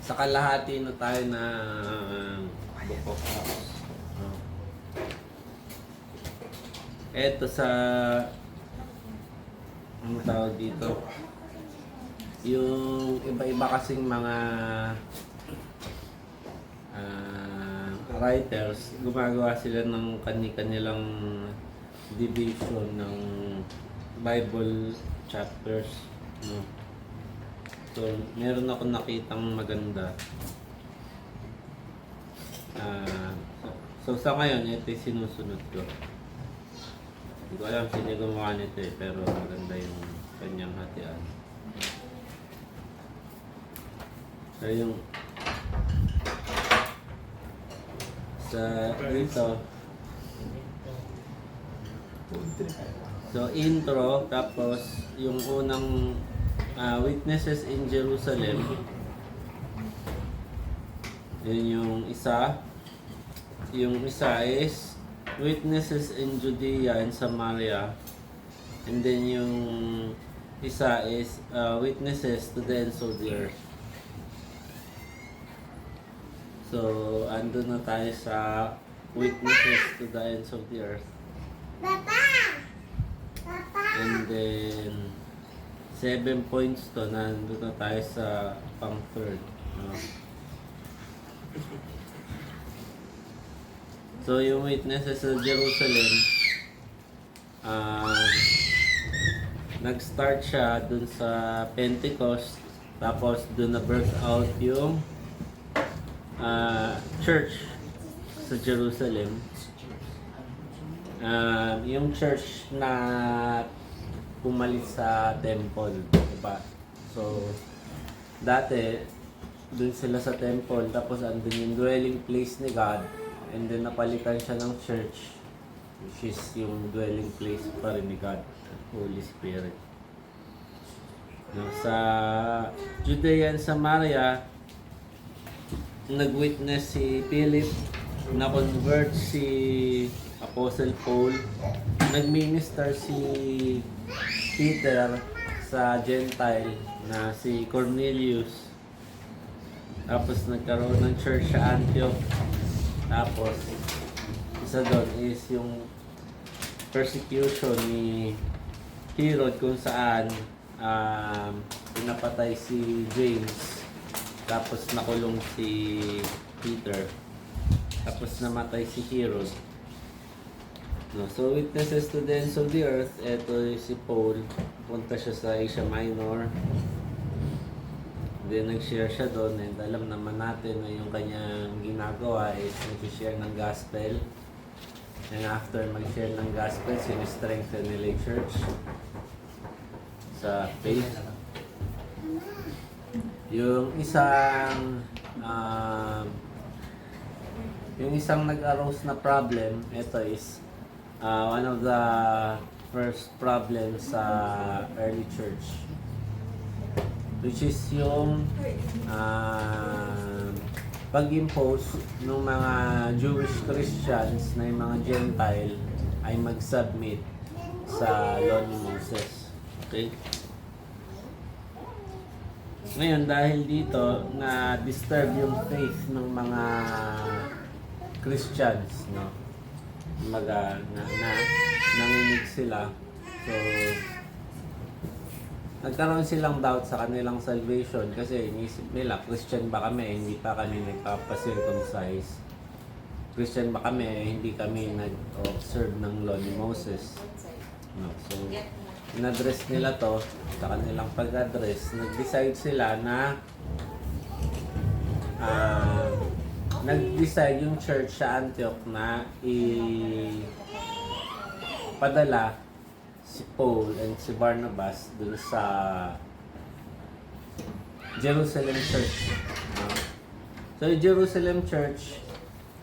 Sa kalahati na tayo na Book of Acts. Oh. Eto sa ano tawag dito, yung iba-iba kasing mga writers, gumagawa sila ng kani-kanilang division ng Bible chapters, no? So, meron ako nakitang maganda. So sa ngayon, ito yung sinusunod ko. Hindi ko alam sino yung gumawa nito pero maganda yung kanyang hatian. So yung sa dito, so intro, tapos yung unang witnesses in Jerusalem, yun yung isa. Yung isa is witnesses in Judea and Samaria, and then yung isa is witnesses to the ends of the earth. So andun na tayo sa witnesses to the ends of the earth. And then 7 points to, nandun na tayo sa pang third, no? So yung witnesses sa Jerusalem, nag-start siya dun sa Pentecost, tapos dun na birth out yung church sa Jerusalem. Yung church na pumalit sa temple, diba? So dati dun sila sa temple, tapos andun yung dwelling place ni God, and then napalitan siya ng church, which is yung dwelling place pa rin ni God, Holy Spirit. No, sa Judea and Samaria, nag-witness si Philip, na-convert si Apostle Paul, nag-minister si Peter sa Gentile na si Cornelius, tapos nagkaroon ng church sa Antioch. Tapos isa doon is yung persecution ni Herod, kung saan pinapatay si James, tapos nakulong si Peter, tapos namatay si Herod. No, so witnesses to the ends of the earth, eto si Paul, punta siya sa Asia Minor, then nag-share siya doon, and alam naman natin na yung kanyang ginagawa is nag-share ng gospel, and after mag-share ng gospel, sinistrengthen nila yung church sa faith. Yung isang nag-arose na problem, ito is one of the first problems sa early church, which is yung pag-impose ng mga Jewish Christians na yung mga Gentile ay mag-submit sa law ni Moses. Okay? Ngayon, dahil dito na disturb yung faith ng mga Christians, no? Nanginig sila. So nagkaroon silang doubt sa kanilang salvation, kasi inisip nila, Christian ba kami, hindi pa kami nagpapa-circumcise? Christian ba kami, hindi kami nag-observe ng law ni Moses? No. So in-address nila to, sa kanilang pag-address, nag-decide sila na nag-decide yung church sa Antioch na padala si Paul and si Barnabas dun sa Jerusalem Church. So yung Jerusalem Church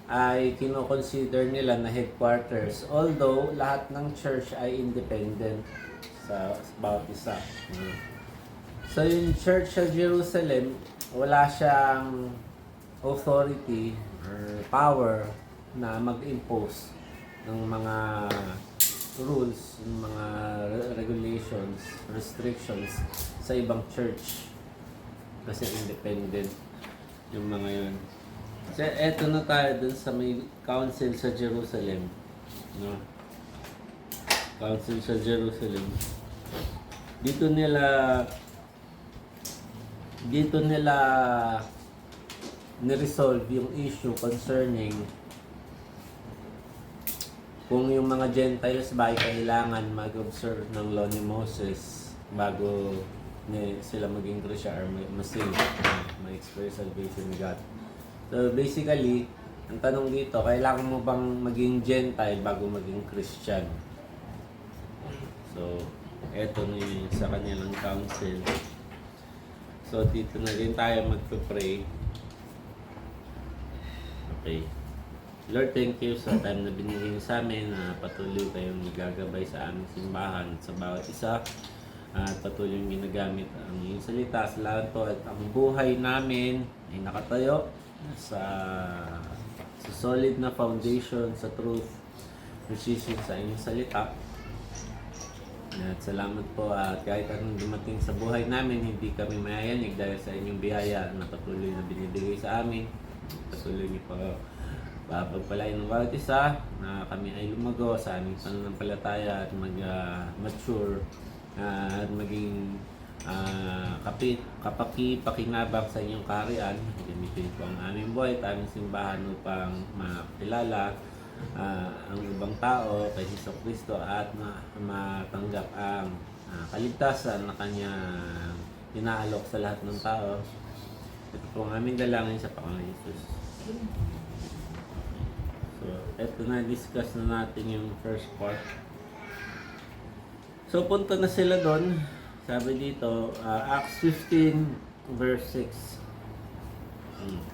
ay kino-consider nila na headquarters, although lahat ng church ay independent sa bawat isa. So yung church sa Jerusalem, wala siyang authority or power na mag-impose ng mga rules, ng mga regulations, restrictions sa ibang church, kasi independent. Yung mga yun. So, eto na tayo dun sa may council sa Jerusalem. No? Council sa Jerusalem. Dito nila ni-resolve yung issue concerning kung yung mga Gentiles ba ay kailangan mag-observe ng law ni Moses bago sila maging Christian or ma-save, ma-experience salvation ni God. So basically, ang tanong dito, kailangan mo bang maging Gentile bago maging Christian? So, eto na yung sa kanilang council. So, dito na rin tayo magpipray. Okay. Lord, thank you sa time na binigay niyo sa amin na patuloy kayong gagabay sa aming simbahan at sa bawat isa. At patuloy yung ginagamit ang iyong salita sa lahat po at ang buhay namin ay nakatayo sa solid na foundation sa truth which is sa inyong salita. At salamat po at kahit anong dumating sa buhay namin, hindi kami mayayanig dahil sa inyong biyaya na patuloy na binibigay sa amin. Patuloy niyo po papagpalain ng bawat isa na kami ay lumago sa aming pananampalataya at mag-mature at maging kapakipakinabang sa inyong kaharian. Gamitin po ang aming buhay at aming simbahan upang makilala ang ibang tao kay Jesucristo at matanggap ang kaligtasan na Kanya inaalok sa lahat ng tao. Ito po ang aming dalangin sa Panginoon Jesus. So, ito na, discuss na natin yung first part. So, punta na sila doon. Sabi dito, Acts 15 verse 6.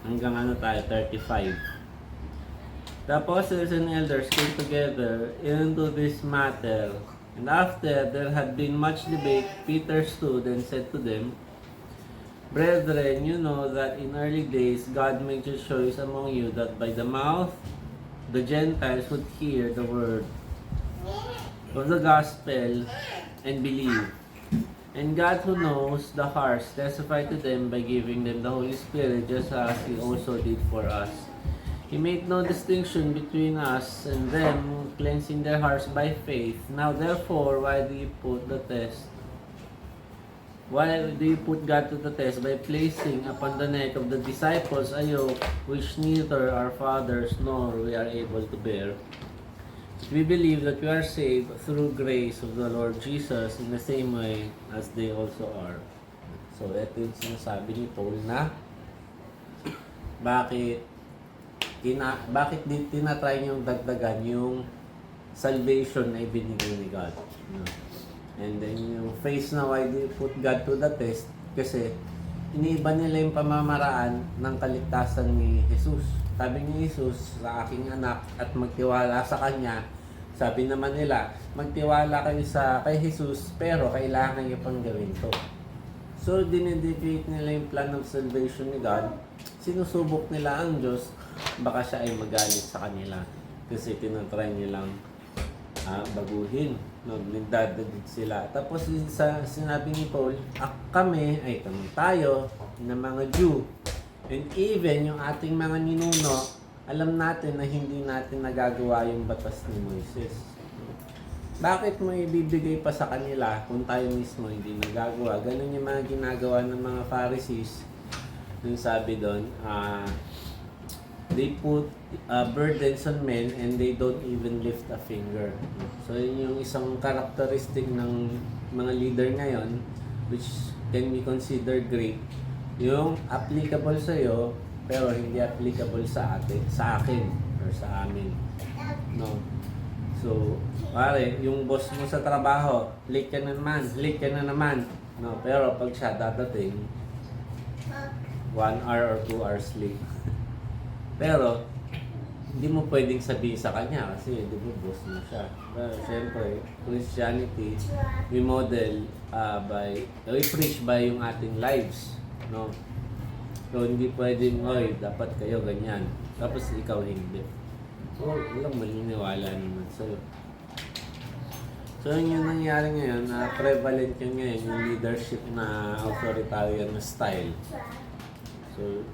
Hanggang ano tayo, 35. The apostles and elders came together into this matter, and after there had been much debate, Peter stood and said to them, Brethren, you know that in early days God made a choice among you that by the mouth the Gentiles would hear the word of the gospel and believe. And God, who knows the hearts, testified to them by giving them the Holy Spirit, just as He also did for us. He made no distinction between us and them, cleansing their hearts by faith. Now therefore, why do you put God to the test by placing upon the neck of the disciples a yoke which neither our fathers nor we are able to bear? We believe that we are saved through grace of the Lord Jesus in the same way as they also are. So ito yung sinasabi ni Paul na bakit tinatry niyong dagdagan yung salvation na ibinigay ni God. No? And then yung phrase na why do you put God to the test? Kasi iniiba nila yung pamamaraan ng kaligtasan ni Jesus. Sabi ni Jesus, sa aking anak at magtiwala sa Kanya. Sabi naman nila, magtiwala kayo kay Jesus pero kailangan niyo pang gawin to. So dinedicate nila yung plan of salvation ni God. Sinusubok nila ang Diyos, baka siya ay magalit sa kanila kasi tinatry nilang baguhin, nagdadagdag sila. Tapos sinabi ni Paul, kami ay tayo na mga Jew and even yung ating mga ninuno, alam natin na hindi natin nagagawa yung batas ni Moises. Bakit mo ibibigay pa sa kanila kung tayo mismo hindi nagagawa? Ganun yung mga ginagawa ng mga Pharisees. Yung sabi doon, they put burdens on men and they don't even lift a finger. So yun yung isang characteristic ng mga leader ngayon which can be considered great. Yung applicable sa iyo pero hindi applicable sa akin or sa amin. No. So, pare, yung boss mo sa trabaho, late ka na naman. No, pero pag siya dadating 1 hour or 2 hours late. Pero, hindi mo pwedeng sabihin sa kanya kasi di ba boss mo siya. Pero, siyempre, Christianity, we model we preach by yung ating lives. No? So, hindi pwedeng, dapat kayo ganyan. Tapos, ikaw hindi. So, walang maniniwala naman sa'yo. So, yung nangyari ngayon, na prevalent yun ngayon, yung leadership na authoritarian na style. So, So,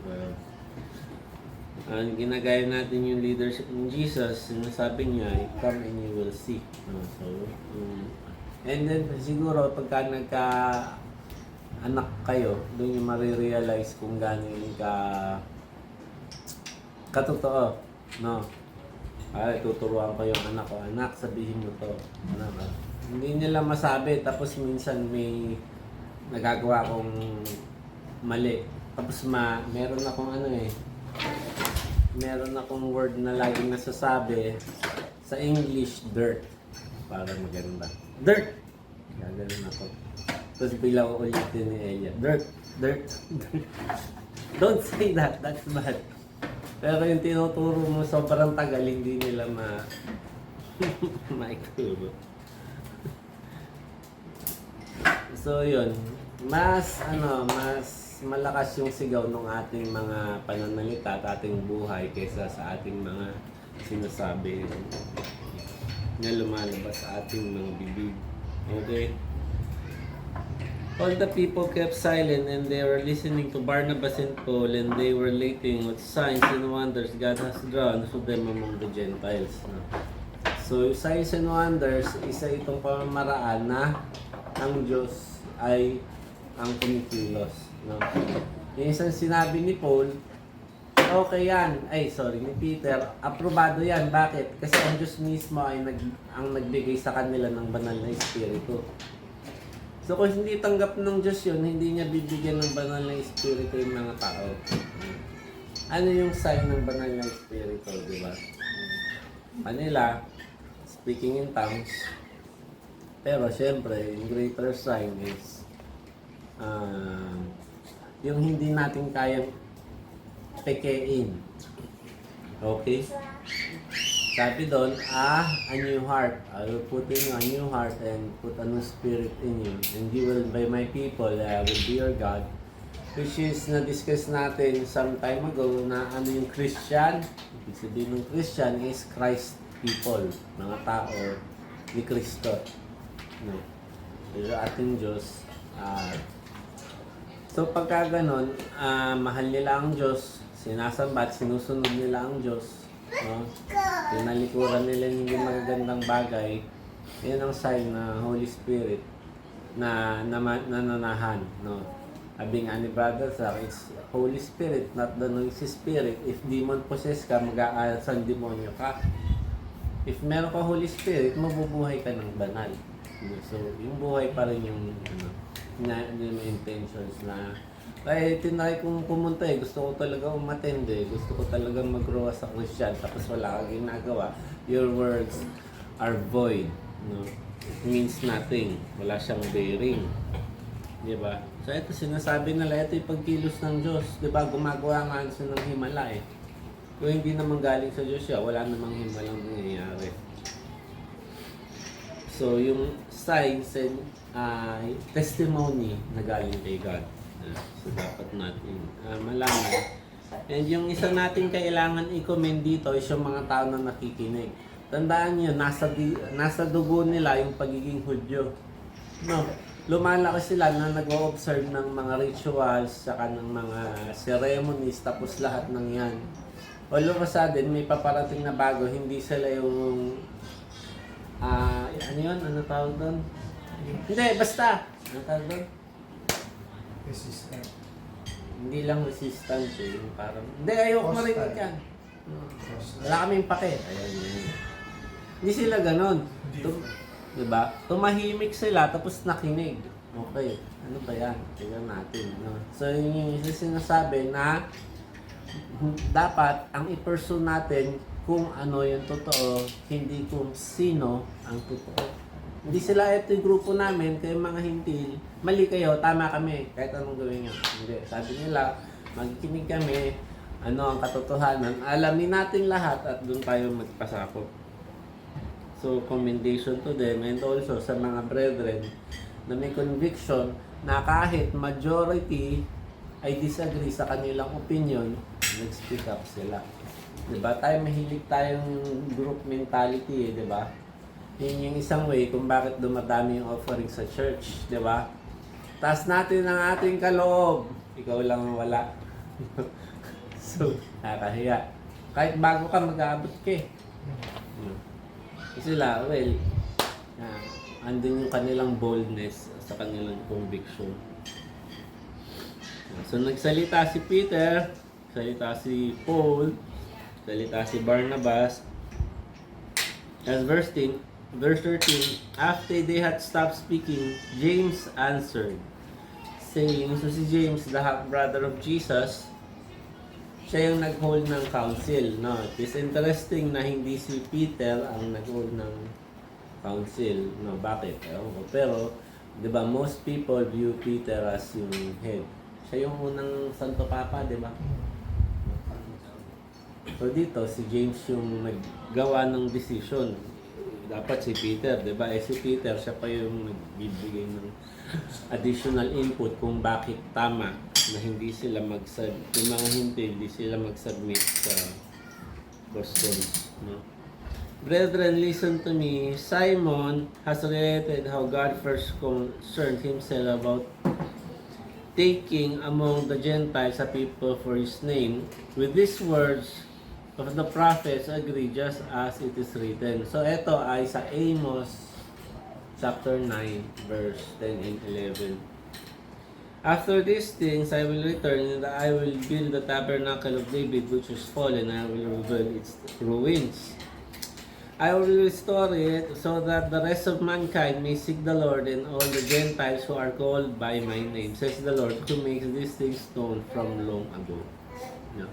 ang ginagaya natin yung leadership ng Jesus, sinasabi niya, come and you will see. So, and then siguro pagka anak kayo, doon yung marirealize kung gaano yung katotoo, no? Ay, tuturuan ko yung anak ko, anak, sabihin mo to. Anak, hindi nila masabi, tapos minsan may nagagawa akong mali. Tapos meron akong meron akong word na laging nasasabi sa English, dirt. Para maganda. Dirt! Gaganon ako. Tapos bigla ko ulitin ni Elia, dirt, dirt, dirt. Don't say that, that's bad. Pero yung tinuturo mo sobrang tagal, hindi nila maituro. So yun, mas malakas yung sigaw ng ating mga pananalita at ating buhay kaysa sa ating mga sinasabi na lumalabas sa ating mga bibig. Okay? All the people kept silent and they were listening to Barnabas and Paul, and they were relating what signs and wonders God has done to them among the Gentiles. So, signs and wonders, isa itong pamamaraan na ang Diyos ay ang kumikilos. No? Yung isang sinabi ni Paul, okay yan. Ni Peter, aprobado yan. Bakit? Kasi ang Diyos mismo ay ang nagbigay sa kanila ng banal na Espiritu. So kung hindi tanggap ng Diyos yun, hindi niya bibigyan ng banal na Espiritu yung mga tao. Ano yung sign ng banal na Espiritu, di ba? Kanila, speaking in tongues. Pero syempre, yung greater sign is yung hindi natin kayang pekein. Okay? Sabi doon, a new heart. I will put in you a new heart and put a new spirit in you. And you will be my people, I will be your God. Which is, na-discuss natin some time ago na ano yung Christian. Ibig sabihin ng Christian is Christ people. Mga tao ni Kristo. No? Pero ating Diyos. So pagka ganon, mahal nila ang Diyos, sinasambat, sinusunod nila ang Diyos. No? Pinalikuran nila yung hindi magagandang bagay. Yan ang sign na Holy Spirit na nananahan. No? Sabi nga ni Brother Zach, it's Holy Spirit, not the noisy spirit. If demon possessed ka, mag-aasan demonyo ka. If meron ka Holy Spirit, mabubuhay ka ng banal. So, yung buhay pa rin yung yung intentions na kaya tinry kong pumunta gusto ko talaga umattend gusto ko talaga mag-grow sa Christian tapos wala kang ginagawa, your words are void, no? It means nothing, wala siyang bearing, di ba? So ito sinasabi nila, ito yung pagkilos ng Diyos, di ba? Gumagawa nga siya ng himala kung hindi naman galing sa Diyos siya, wala namang himalang nangyayari. So yung signs and testimony na galing kay God. So dapat natin malaman. And yung isa natin kailangan i-comment dito is yung mga tao na nakikinig. Tandaan nyo, nasa dugo nila yung pagiging Hudyo. No, lumalaki sila na nag-o-observe ng mga rituals, saka ng mga ceremonies, tapos lahat ng yan. All of a sudden, may paparating na bago, hindi sila yung ano yun? Ano tawag doon? Hindi, basta. Ano tawag doon? Resistant. Hindi lang resistant yung parang... Hindi, ayoko marinig yan. Wala kaming pake. Ayan, yun. Hindi sila ganon. Diba? Tumahimik sila tapos nakinig. Okay, ano ba yan? Tingnan natin. No? So, yun yung sinasabi na dapat ang i-pursue natin kung ano yung totoo, hindi kung sino ang totoo. Hindi sila ito yung grupo namin, kayo mga hintil, mali kayo, tama kami, kahit anong gawin nyo. Hindi, sabi nila, magkinig kami, ano ang katotohanan, alamin natin lahat at doon tayo magpasako. So, commendation to them and also sa mga brethren na may conviction na kahit majority ay disagree sa kanilang opinion, nag-speak up sila. Diba? Tayo mahilig tayong group mentality diba? Yun yung isang way kung bakit dumadami yung offering sa church, diba? Taas natin ang ating kaloob. Ikaw lang wala. So, nakakahiya. Kahit bago ka, mag-aabot ka eh. Kasi sila, well, andun yung kanilang boldness sa kanilang conviction. So, nagsalita si Peter, salita si Paul, salita si Barnabas. As verse 13, after they had stopped speaking, James answered, saying, so si James, the half-brother of Jesus, siya yung nag-hold ng council. No? It is interesting na hindi si Peter ang nag-hold ng council. No, bakit? Ewan ko. Pero, di ba, most people view Peter as yung head. Siya yung unang Santo Papa, di ba? So dito, si James yung naggawa ng decision. Dapat si Peter, di ba? Si Peter, siya pa yung nagbibigay ng additional input kung bakit tama na hindi sila yung mga hindi sila mag-submit sa questions. No? Brethren, listen to me. Simon has related how God first concerned himself about taking among the Gentiles a people for his name. With these words of the prophets agree just as it is written. So ito ay sa Amos chapter 9 verse 10 and 11. After these things I will return and I will build the tabernacle of David which is fallen, and I will rebuild its ruins. I will restore it so that the rest of mankind may seek the Lord, and all the Gentiles who are called by my name, says the Lord, who makes these things known from long ago. No.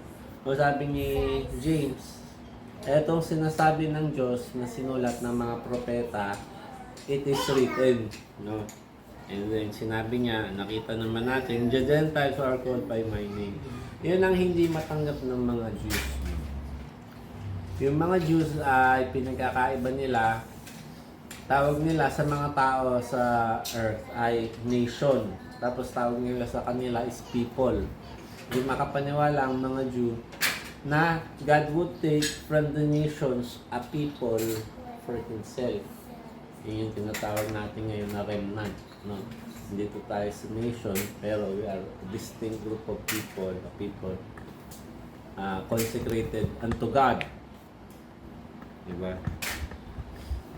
O sabi ni James, etong sinasabi ng Diyos na sinulat ng mga propeta, it is written. No? And then sinabi niya, nakita naman natin, the Gentiles who are called by my name. Yun ang hindi matanggap ng mga Jews. Yung mga Jews ay pinagkakaiba nila, tawag nila sa mga tao sa earth ay nation. Tapos tawag nila sa kanila is people. Hindi makapaniwala ang mga Jew na God would take from the nations a people for Himself. Yun yung tinatawag natin ngayon na remnant. No? Dito tayo sa nation, pero we are a distinct group of people, consecrated unto God. Diba?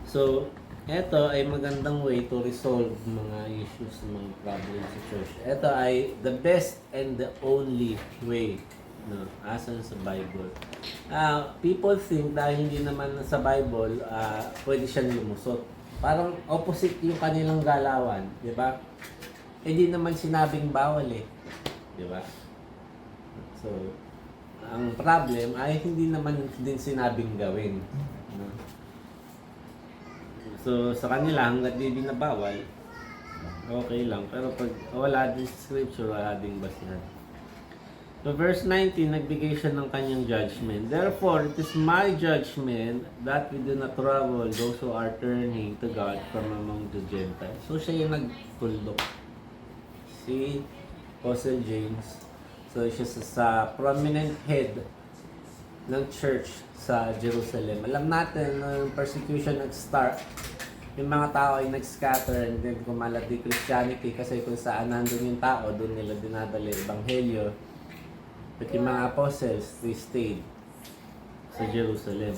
So, ito ay magandang way to resolve mga issues, mga problems sa church. Ito ay the best and the only way, no, asan sa Bible. People think dahil hindi naman sa Bible, pwede siyang lumusot. Parang opposite yung kanilang galawan, di ba? Hindi naman sinabing bawal eh, di ba? So, ang problem ay hindi naman din sinabing gawin. No? So, sa kanila, hanggat di binabawal, okay lang. Pero pag wala din sa scripture, wala din basihan. So, verse 19, nagbigay siya ng kanyang judgment. Therefore, it is my judgment that we do not trouble those who are turning to God from among the Gentiles. So, siya yung nagpuldok. Si Apostle James. So, siya sa prominent head ng church sa Jerusalem. Alam natin, nung persecution nag-start, yung mga tao ay nag-scatter and then kumalat di Christianity kasi kung saan nandun yung tao, doon nila dinadala yung ebanghelyo. At yung mga apostles, they stayed sa Jerusalem.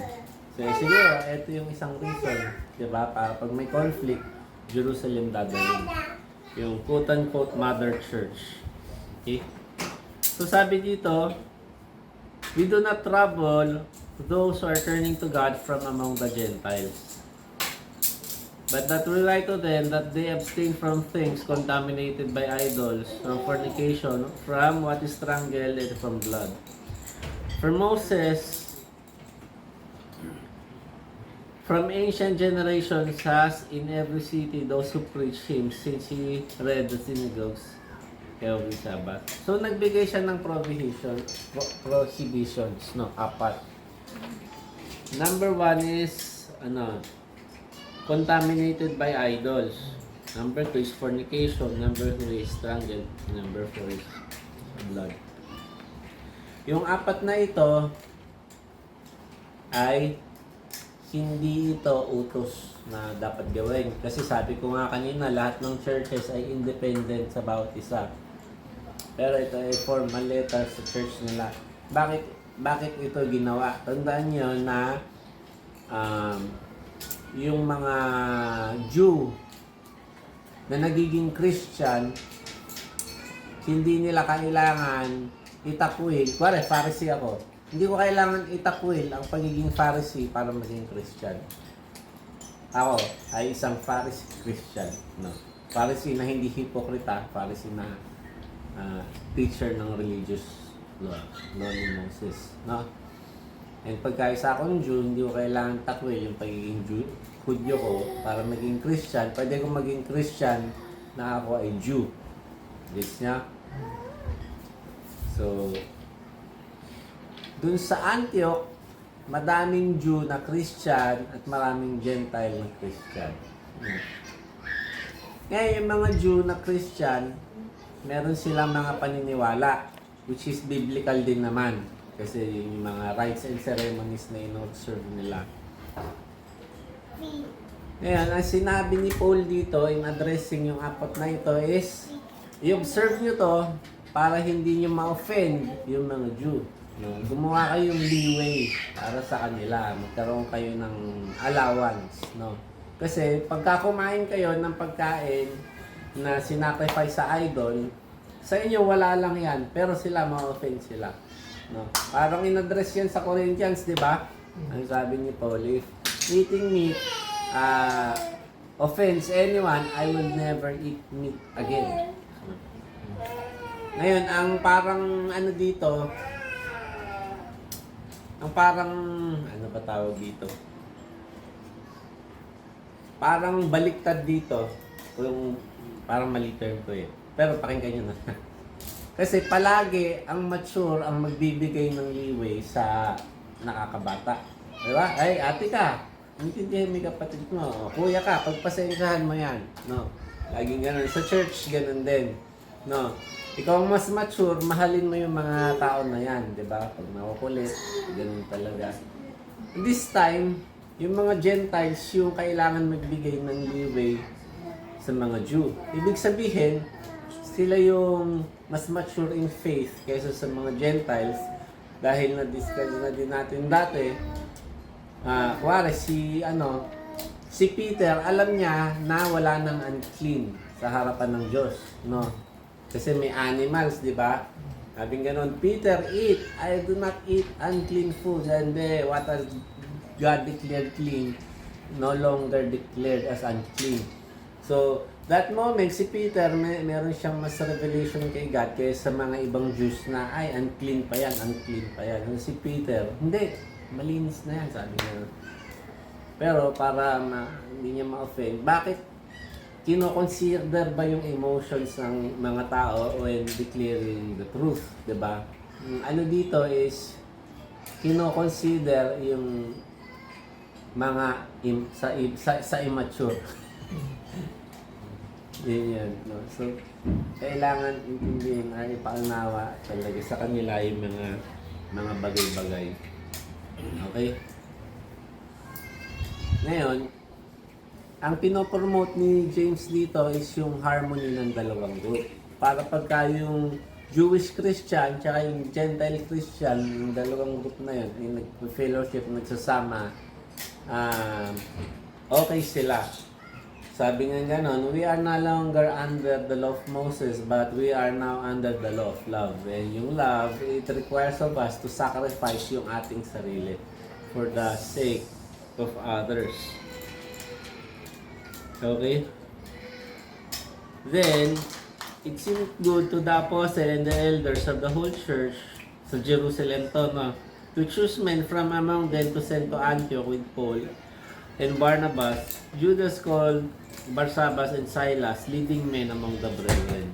So, siguro, ito yung isang reason, diba? Para pag may conflict, Jerusalem dadalhin. Yung quote-unquote mother church. Okay? So, sabi dito, we do not trouble those who are turning to God from among the Gentiles. But that we write to them that they abstain from things contaminated by idols, from fornication, from what is strangled, and from blood. For Moses, from ancient generations, has in every city those who preach him, since he read the synagogues every Sabbath. So, nagbigay siya ng prohibitions, no? 4. Number 1 is, contaminated by idols. Number 2 is fornication. Number 3 is strangled. Number 4 is blood. Yung 4 na ito ay hindi ito utos na dapat gawin. Kasi sabi ko nga kanina, lahat ng churches ay independent sa bawat isa. Pero ito ay formal letter sa church nila. Bakit ito ginawa? Tandaan nyo na yung mga Jew na nagiging Christian, hindi nila kailangan itakwil. Kuwari, Pharisee ako. Hindi ko kailangan itakwil ang pagiging Pharisee para maging Christian. Ako ay isang Pharisee Christian. No? Pharisee na hindi hipokrita, Pharisee na teacher ng religious law ni Moses. No? And pagkaisa akong Jew, hindi ko kailangan takwil yung pagiging Hudyo ko para maging Christian. Pwede kong maging Christian na ako ay Jew. Gets niya? So, dun sa Antioch, madaming Jew na Christian at maraming Gentile na Christian. Ngayon, yung mga Jew na Christian, meron silang mga paniniwala, which is biblical din naman. Kasi yung mga rites and ceremonies na in-observe nila. Ngayon, ang sinabi ni Paul dito, in addressing yung apat na ito is, i-observe nyo to para hindi nyo ma-offend yung mga Jew. No? Gumawa kayong leeway para sa kanila. Magkaroon kayo ng allowance. No? Kasi pagka kumain kayo ng pagkain na sinacrifice sa idol, sa inyo wala lang yan, pero sila ma-offend sila. No? Parang in-address yan sa Corinthians, di ba? Ang sabi ni Paul, if eating meat offends anyone, I will never eat meat again. Ngayon, ang parang ano dito, ang parang, ano ba tawag dito? Parang baliktad dito. Yung, parang mali term ko eh. Pero pakinggan nyo na. Kasi palagi, ang mature ang magbibigay ng leeway sa nakakabata. Diba? Ay, ate ka. Intindihan mo kapatid mo. Kuya ka, pagpasensyahan mo yan. No? Laging ganun. Sa church, ganun din. No? Ikaw ang mas mature, mahalin mo yung mga tao na yan, di ba? Pag makukulit, ganun talaga. This time, yung mga Gentiles, yung kailangan magbigay ng leeway sa mga Jew. Ibig sabihin, sila yung mas mature in faith kaysa sa mga Gentiles dahil na-discuss na din natin dati. Kuwari, si Peter, alam niya na wala nang unclean sa harapan ng Diyos, no? Kasi may animals, di ba? Sabing ganon, Peter, eat. I do not eat unclean foods. And what has God declared clean, no longer declared as unclean. So, that moment, si Peter, meron siyang mas revelation kay God kaysa sa mga ibang Jews na, ay, unclean pa yan. And si Peter, hindi, malinis na yan, sabi niya. Pero para hindi niya ma-offend, bakit kino-consider ba yung emotions ng mga tao when declaring the truth, 'di ba? Ano dito is kino-consider yung mga sa immature. Yan, no? So, kailangan intindihin ay ipaunawa talaga sa kanila yung mga bagay-bagay. Okay? Ngayon, ang pinopromote ni James dito is yung harmony ng dalawang group. Para pagka yung Jewish Christian tsaka yung Gentile Christian, yung dalawang group na yun, yung nag-fellowship, nagsasama, okay sila. Sabi nga ganon, we are no longer under the law of Moses, but we are now under the law of love. And yung love, it requires of us to sacrifice yung ating sarili for the sake of others. Okay? Then, it seemed good to the apostle and the elders of the whole church sa Jerusalem to choose men from among them to send to Antioch with Paul and Barnabas, Judas called Barsabas and Silas, leading men among the brethren.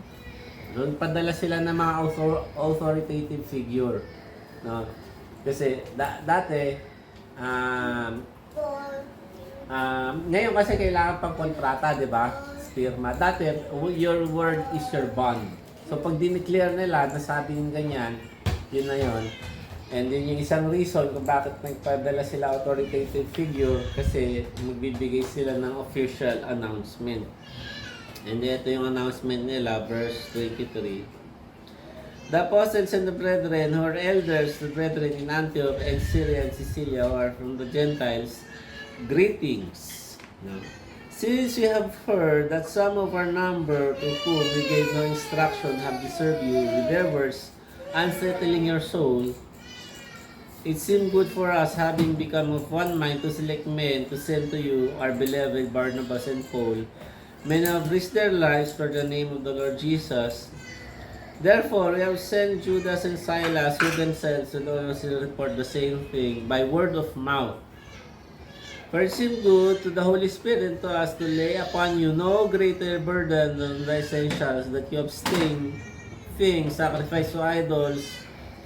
Doon padala sila ng mga authoritative figure. No? Kasi dati, ngayon kasi kailangan pang kontrata, di ba? Firma. Dati, your word is your bond. So, pag dineclare nila, nasabi yung ganyan, yun na yun. And then yung isang reason kung bakit nagpadala sila authoritative figure, kasi magbibigay sila ng official announcement. And ito yung announcement nila, verse 23. The apostles and the brethren who are elders, the brethren in Antioch and Syria and Sicilia who are from the Gentiles, greetings. No? Since we have heard that some of our number to whom we gave no instruction have disturbed you with their words, unsettling your soul, it seemed good for us, having become of one mind, to select men to send to you our beloved Barnabas and Paul, men who have risked their lives for the name of the Lord Jesus. Therefore, we have sent Judas and Silas, who themselves will also report the same thing by word of mouth. For it seemed good to the Holy Spirit and to us to lay upon you no greater burden than the essentials, that you abstain things sacrificed to idols,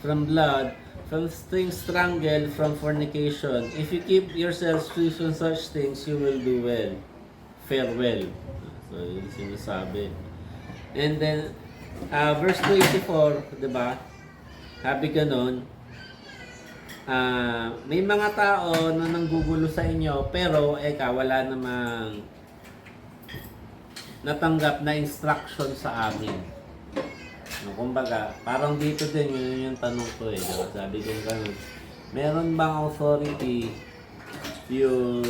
from blood, from things strangled, from fornication. If you keep yourselves free from such things, you will do well. Farewell. So, yun sinasabi. And then, verse 24, di ba? Sabi ganon, may mga tao na nanggugulo sa inyo, pero wala namang natanggap na instruction sa amin. No, kumbaga, parang dito din yun yung tanong ko eh. Diba? Sabi ko ganun, meron bang authority yung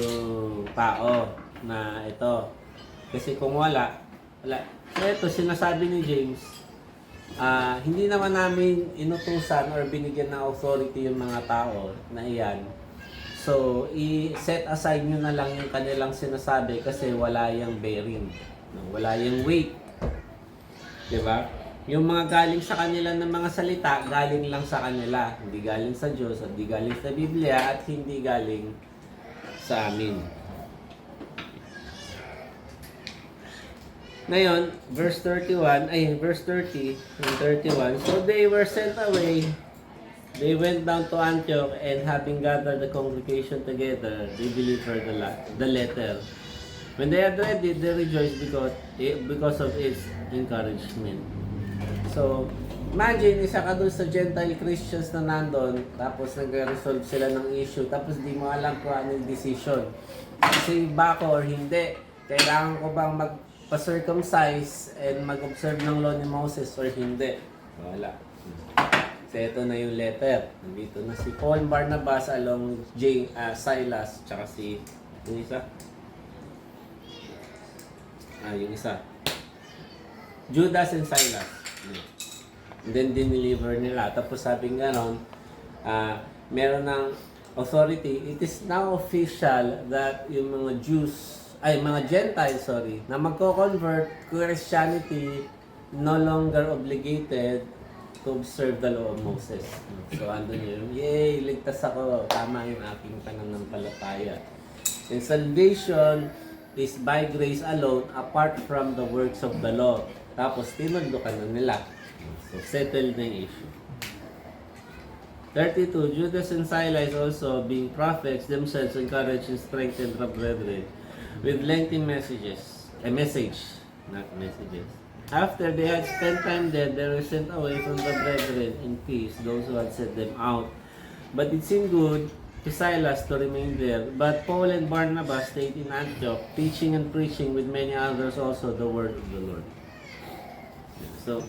tao na ito? Kasi kung wala. So ito, sinasabi ni James, hindi naman namin inutusan or binigyan ng authority yung mga tao na iyan. So, i-set aside nyo na lang yung kanilang sinasabi kasi wala yung bearing. No? Wala yung weight. Diba? Yung mga galing sa kanila ng mga salita, galing lang sa kanila. Hindi galing sa Diyos, hindi galing sa Biblia, at hindi galing sa amin. Ngayon, verse 30 and 31. So they were sent away. They went down to Antioch, and having gathered the congregation together, they delivered the letter. When they had read it, they rejoiced because of its encouragement. So, imagine, isa ka dun sa Gentile Christians na nandun, tapos nag-resolve sila ng issue, tapos di mo alam kung ano yung decision. Kasi ba ako or hindi? Kailangan ko bang magpa-circumcise and mag-observe ng law ni Moses or hindi? Wala. So, ito na yung letter. Nandito na si Paul Barnabas along Silas, tsaka si, yung isa? Yung isa. Judas and Silas. And then, dineliver nila. Tapos sabi nga ron, meron ng authority. It is now official that yung mga mga Gentiles, na magko-convert Christianity, no longer obligated to observe the law of Moses. So, andun yun, yay, ligtas ako, tama yung aking pananampalataya. And salvation is by grace alone, apart from the works of the law. Tapos, tinundukan na nila. So, settled na yung issue. 32, Judas and Silas also, being prophets, themselves encouraged and strengthened the brethren with lengthy messages. Not messages. After they had spent time there, they were sent away from the brethren in peace, those who had sent them out. But it seemed good to Silas to remain there. But Paul and Barnabas stayed in Antioch, teaching and preaching with many others also the word of the Lord. So,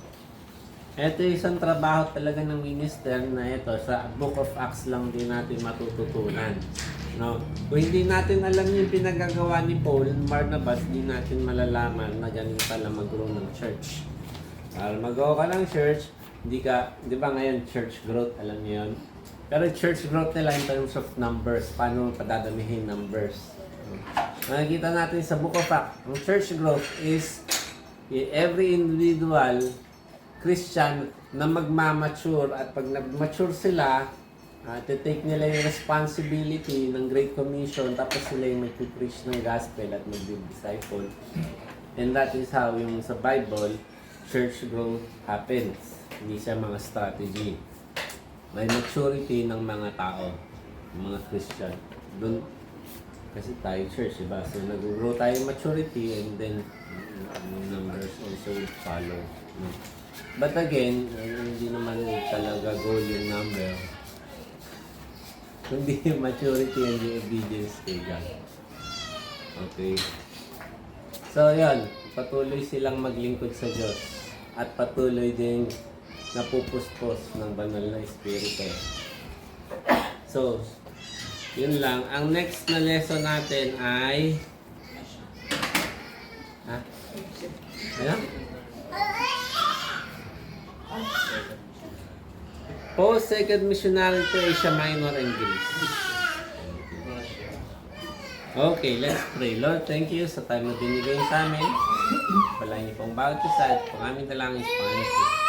ito isang trabaho talaga ng minister na ito. Sa Book of Acts lang din natin matututunan. No? Kung hindi natin alam yung pinagagawa ni Paul and Barnabas, hindi natin malalaman na ganun pala mag-grow ng church. Para mag-grow ka ng church, di ba ngayon church growth, alam niyo yun? Pero church growth nila in terms of numbers, paano padadamihin numbers. Nakikita natin sa Book of Acts, ang church growth is every individual Christian na magmamature, at pag nag-mature sila, take nila yung responsibility ng Great Commission, tapos sila yung mag-preach ng gospel at mag-disciple. And that is how yung sa Bible, church growth happens. Hindi siya mga strategy. May maturity ng mga tao, mga Christian. Doon, kasi tayo church, diba? So nag-grow tayo maturity, and then numbers also follow. But again, hindi naman talaga goal yung number. Kundi yung maturity and yung obedience kay God. Okay. So, yan. Patuloy silang maglingkod sa Diyos. At patuloy din napupuspos ng banal na espiritu. So, yun lang. Ang next na lesson natin ay... Ha? Ano? Post-second missionary to Asia Minor and Greece. Okay, let's pray. Lord, thank you sa time na binigay sa amin. Palain niyo pong bawat isa at pang aming dalangin sa Panginoon.